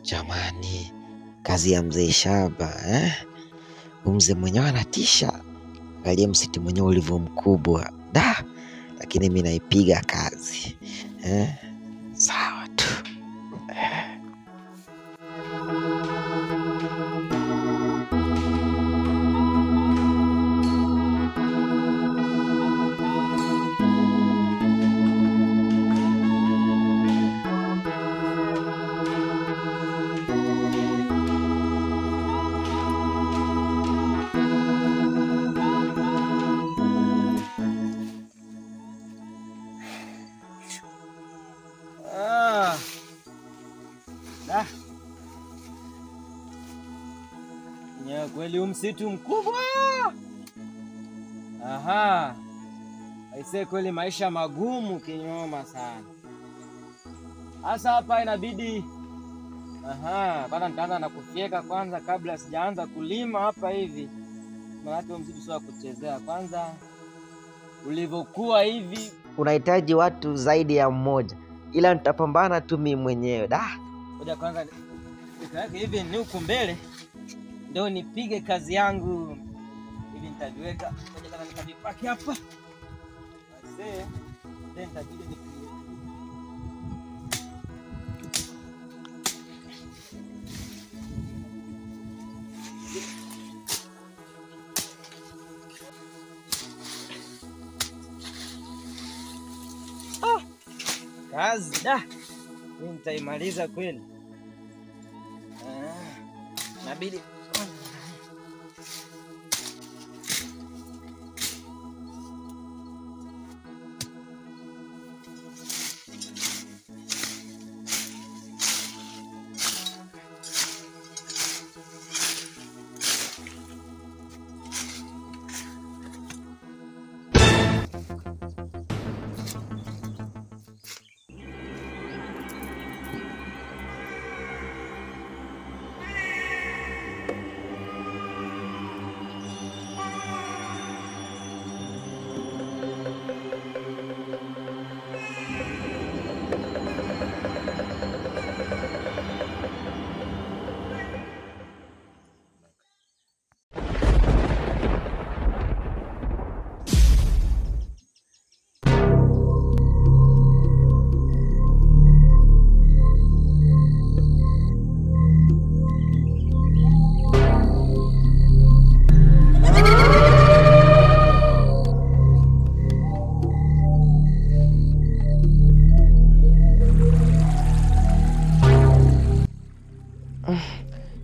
Jamani, kazi ya mzee Shaba mzee mwenyewe anatisha. Angalia msitu mwenyewe ulivyo mkubwa. Lakini mimi naipiga kazi. Sawa tu. Kweli msitu mkubwa. Aisee, kweli maisha magumu kinyoma sana. Hasa hapa inabidi bana nitaanza na kufyeka kwanza kabla sijaanza kulima hapa hivi. Maana msitu sio kuchezea. Kwanza ulivyokuwa hivi unahitaji watu zaidi ya mmoja, ila nitapambana tu mimi mwenyewe. Ngoja kwanza nikaweke hivi ni huko mbele ndio nipige kazi yangu hivi. Nitaviweka ngoja kama nikavipaki hapa basi then nitabidi nipige. Kazi mimi nitaimaliza kweli. Inabidi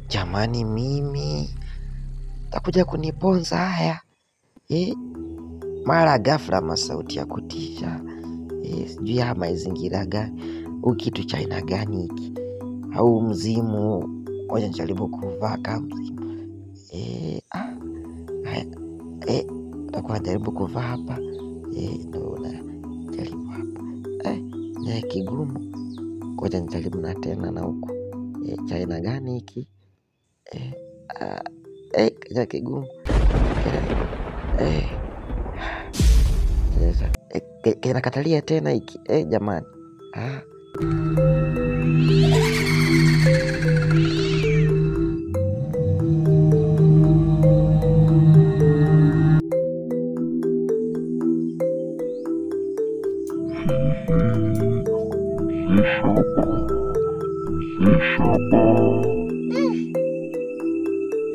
jamani, mimi takuja kuniponza haya. Mara ghafla masauti ya kutisha. Sijui ya mazingira gani, kitu cha aina gani hiki, au mzimu. Ngoja nijaribu kuvaa kama mzimu. Takuwa jaribu kuvaa hapa. Ndio jaribu hapa. Ni kigumu. Ngoja nijaribu na tena na huko. Cha aina gani hiki? Cha kigumu. Kinakatalia tena hiki. Jamani.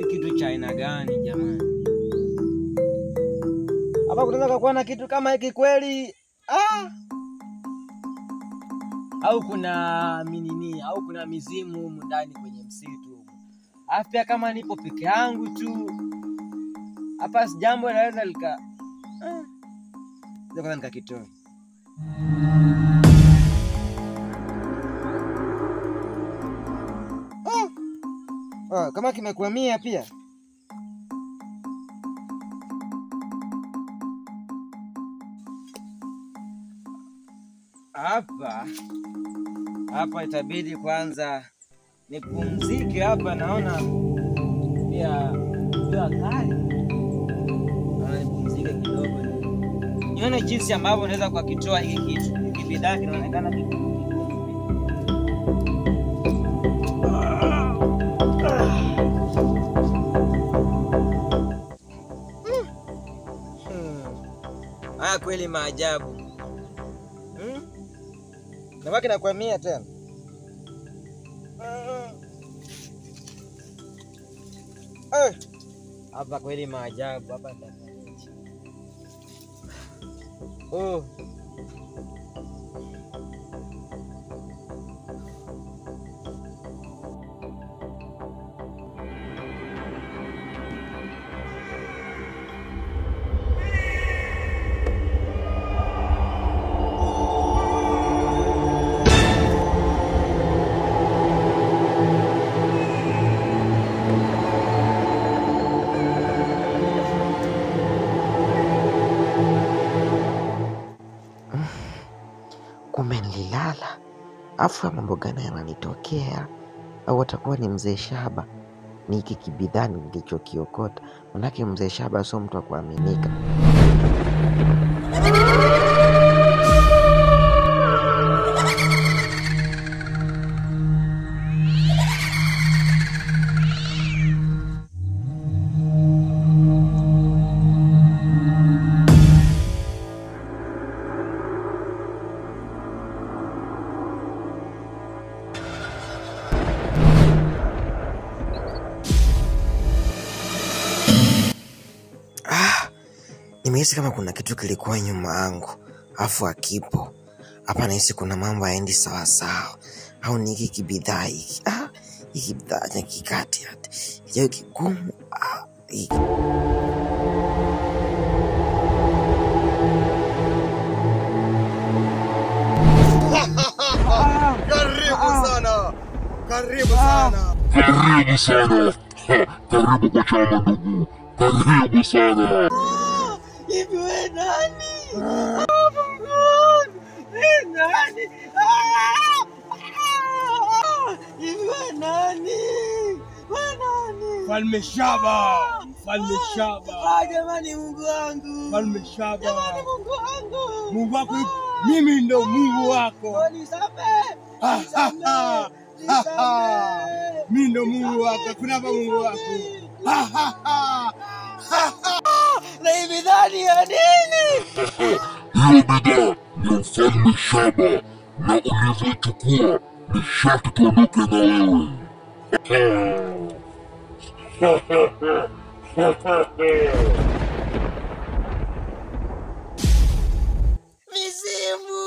Kitu cha aina gani jamani? Hapa kunaweza kuwa na kitu kama hiki kweli? Au kuna minini, au kuna mizimu humu ndani kwenye msitu? Afya kama nipo peke yangu tu hapa, si jambo linaweza ndio nikakitoa. Kama kimekwamia pia. Hapa itabidi kwanza nipumzike hapa, naona pia jua kali. Nipumzike kidogo. Nione jinsi ambavyo naweza kukitoa hiki kitu. Hiki bidhaa kinaonekana kitu. Kweli maajabu. Nabaki nakwamia tena. Hapa kweli maajabu hapa nitafanyaje? Kumbe nililala. Afu mambo gani yananitokea? Au atakuwa ni mzee Shaba? Ni hiki kibidhani nilichokiokota. Manake mzee Shaba sio mtu wa kuaminika. Nimehisi kama kuna kitu kilikuwa nyuma yangu, afu hakipo. Hapa nahisi kuna mambo hayaendi sawa sawa. Au ni hiki kibidhaa hiki. Hiki bidhaa cha kikati hata. Hiyo kigumu. Karibu sana. Karibu sana. Karibu sana. Karibu kwa chama ndugu. Karibu sana. Hivi wewe nani? Nani? Hivi wewe nani? Mfalme Shaba. Mfalme Shaba. Jamani Mungu wangu. Mfalme Shaba. Jamani Mungu wangu. Mungu wako mimi ndo Mungu wako. Nisamehe. Mimi ndo Mungu wako. Kuna Mungu wako. Na hivi dhani ya nini? Hiyo bidhaa ni Mfalme Shaba, na ulivyochukua ni sharti tuondoke na wewe. Mizimu!